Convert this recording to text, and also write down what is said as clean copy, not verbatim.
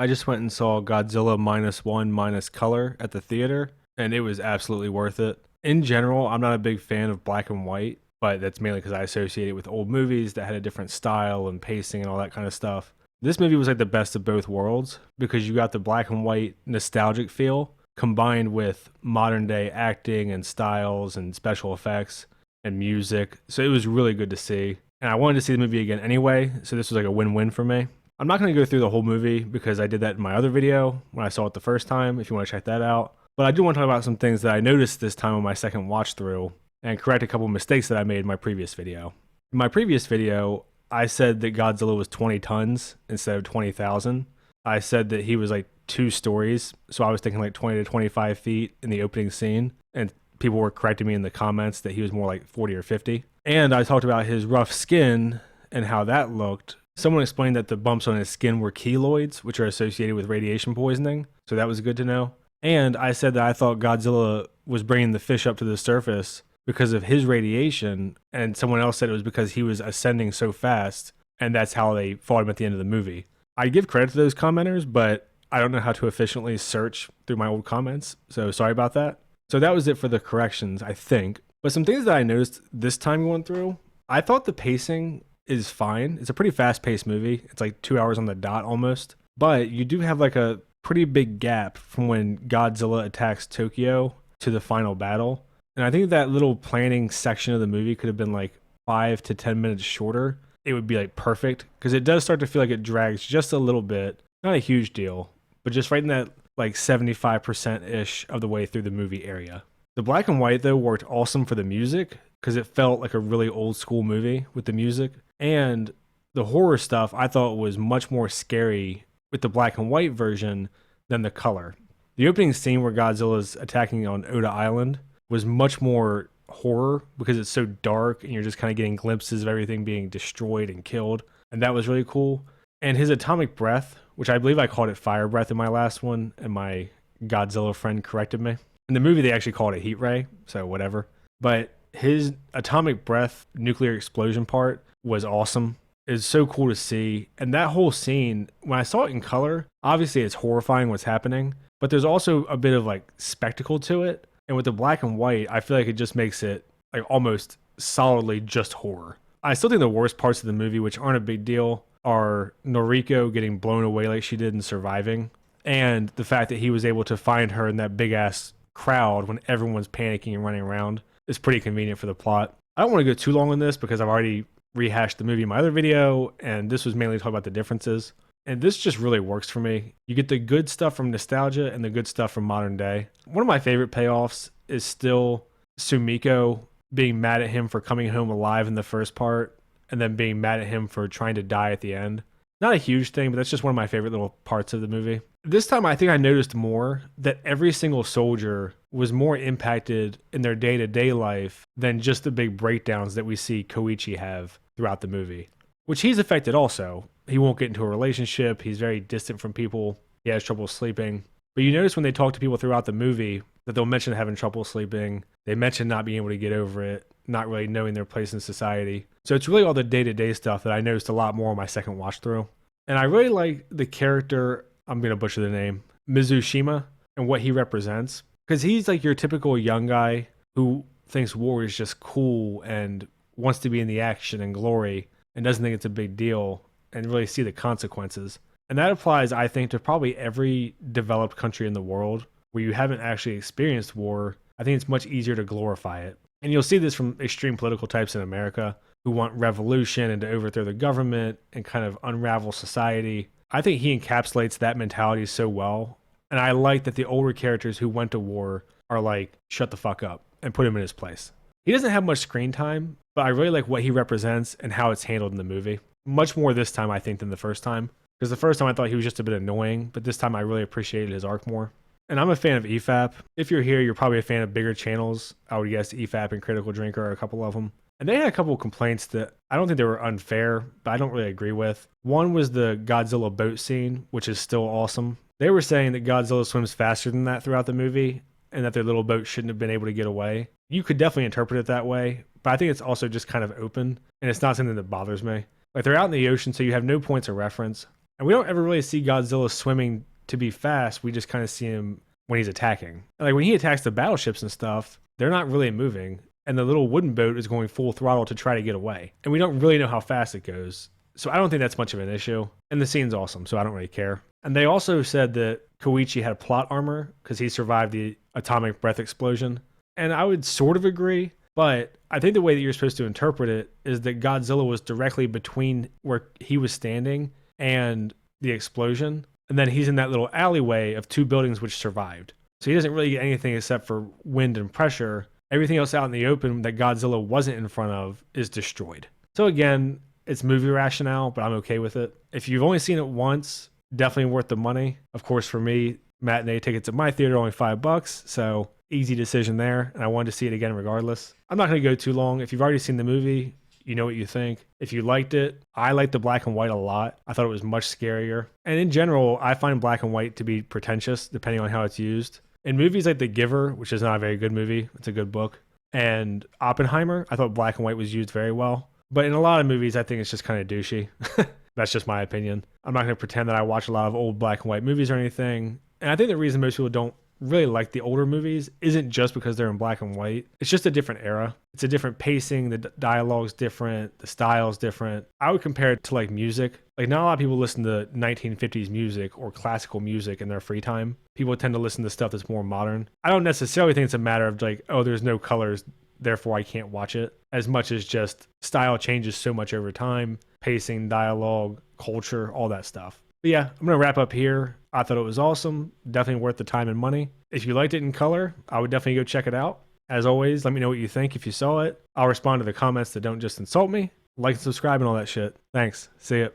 I just went and saw Godzilla minus one minus color at the theater, and it was absolutely worth it. In general, I'm not a big fan of black and white, but that's mainly because I associate it with old movies that had a different style and pacing and all that kind of stuff. This movie was like the best of both worlds because you got the black and white nostalgic feel combined with modern day acting and styles and special effects and music. So it was really good to see. And I wanted to see the movie again anyway, so this was like a win-win for me. I'm not going to go through the whole movie because I did that in my other video when I saw it the first time, if you want to check that out. But I do want to talk about some things that I noticed this time on my second watch through and correct a couple mistakes that I made in my previous video. In my previous video, I said that Godzilla was 20 tons instead of 20,000. I said that he was like 2 stories, so I was thinking like 20 to 25 feet in the opening scene, and people were correcting me in the comments that he was more like 40 or 50. And I talked about his rough skin and how that looked. Someone explained that the bumps on his skin were keloids, which are associated with radiation poisoning, so that was good to know. And I said that I thought Godzilla was bringing the fish up to the surface because of his radiation, and someone else said it was because he was ascending so fast, and that's how they fought him at the end of the movie. I give credit to those commenters, but I don't know how to efficiently search through my old comments, so sorry about that. So that was it for the corrections, I think. But some things that I noticed this time going through, I thought the pacing is fine. It's a pretty fast-paced movie. It's like 2 hours on the dot almost. But you do have like a pretty big gap from when Godzilla attacks Tokyo to the final battle. And I think that little planning section of the movie could have been like 5 to 10 minutes shorter. It would be like perfect because it does start to feel like it drags just a little bit. Not a huge deal, but just right in that like 75%-ish of the way through the movie area. The black and white though worked awesome for the music because it felt like a really old school movie with the music. And the horror stuff I thought was much more scary with the black and white version than the color. The opening scene where Godzilla's attacking on Oda Island was much more horror because it's so dark and you're just kind of getting glimpses of everything being destroyed and killed. And that was really cool. And his atomic breath, which I believe I called it fire breath in my last one, and my Godzilla friend corrected me. In the movie, they actually called it heat ray, so whatever. But his atomic breath nuclear explosion part was awesome. It's so cool to see. And that whole scene, when I saw it in color, obviously it's horrifying what's happening, but there's also a bit of like spectacle to it. And with the black and white, I feel like it just makes it like almost solidly just horror. I still think the worst parts of the movie, which aren't a big deal, are Noriko getting blown away like she did in Surviving, and the fact that he was able to find her in that big ass crowd when everyone's panicking and running around is pretty convenient for the plot. I don't want to go too long on this because I've already rehashed the movie in my other video, and this was mainly talking about the differences. And this just really works for me. You get the good stuff from nostalgia and the good stuff from modern day. One of my favorite payoffs is still Sumiko being mad at him for coming home alive in the first part and then being mad at him for trying to die at the end. Not a huge thing, but that's just one of my favorite little parts of the movie. This time, I think I noticed more that every single soldier was more impacted in their day-to-day life than just the big breakdowns that we see Koichi have throughout the movie, which he's affected also. He won't get into a relationship. He's very distant from people. He has trouble sleeping. But you notice when they talk to people throughout the movie that they'll mention having trouble sleeping. They mention not being able to get over it, not really knowing their place in society. So it's really all the day-to-day stuff that I noticed a lot more on my second watch through. And I really like the character, I'm going to butcher the name, Mizushima, and what he represents. Because he's like your typical young guy who thinks war is just cool and wants to be in the action and glory and doesn't think it's a big deal and really see the consequences. And that applies, I think, to probably every developed country in the world where you haven't actually experienced war. I think it's much easier to glorify it. And you'll see this from extreme political types in America who want revolution and to overthrow the government and kind of unravel society. I think he encapsulates that mentality so well. And I like that the older characters who went to war are like, shut the fuck up and put him in his place. He doesn't have much screen time, but I really like what he represents and how it's handled in the movie. Much more this time, I think, than the first time. Because the first time I thought he was just a bit annoying, but this time I really appreciated his arc more. And I'm a fan of EFAP. If you're here, you're probably a fan of bigger channels. I would guess EFAP and Critical Drinker are a couple of them. And they had a couple of complaints that I don't think they were unfair, but I don't really agree with. One was the Godzilla boat scene, which is still awesome. They were saying that Godzilla swims faster than that throughout the movie, and that their little boat shouldn't have been able to get away. You could definitely interpret it that way, but I think it's also just kind of open, and it's not something that bothers me. Like, they're out in the ocean, so you have no points of reference. And we don't ever really see Godzilla swimming to be fast. We just kind of see him when he's attacking. Like when he attacks the battleships and stuff, they're not really moving. And the little wooden boat is going full throttle to try to get away. And we don't really know how fast it goes. So I don't think that's much of an issue. And the scene's awesome, so I don't really care. And they also said that Koichi had plot armor because he survived the atomic breath explosion. And I would sort of agree, but I think the way that you're supposed to interpret it is that Godzilla was directly between where he was standing and the explosion. And then he's in that little alleyway of two buildings which survived. So he doesn't really get anything except for wind and pressure. Everything else out in the open that Godzilla wasn't in front of is destroyed. So again, it's movie rationale, but I'm okay with it. If you've only seen it once, definitely worth the money. Of course, for me, matinee tickets at my theater are only $5, so easy decision there. And I wanted to see it again regardless. I'm not going to go too long. If you've already seen the movie, you know what you think. If you liked it, I liked the black and white a lot. I thought it was much scarier. And in general, I find black and white to be pretentious depending on how it's used. In movies like The Giver, which is not a very good movie, it's a good book, and Oppenheimer, I thought black and white was used very well. But in a lot of movies, I think it's just kind of douchey. That's just my opinion. I'm not going to pretend that I watch a lot of old black and white movies or anything. And I think the reason most people don't really like the older movies isn't just because they're in black and white. It's just a different era. It's a different pacing. The dialogue's different. The style's different. I would compare it to like music. Like not a lot of people listen to 1950s music or classical music in their free time. People tend to listen to stuff that's more modern. I don't necessarily think it's a matter of like, oh, there's no colors, therefore I can't watch it, as much as just style changes so much over time, pacing, dialogue, culture, all that stuff. But yeah, I'm going to wrap up here. I thought it was awesome. Definitely worth the time and money. If you liked it in color, I would definitely go check it out. As always, let me know what you think if you saw it. I'll respond to the comments that don't just insult me. Like and subscribe and all that shit. Thanks. See ya.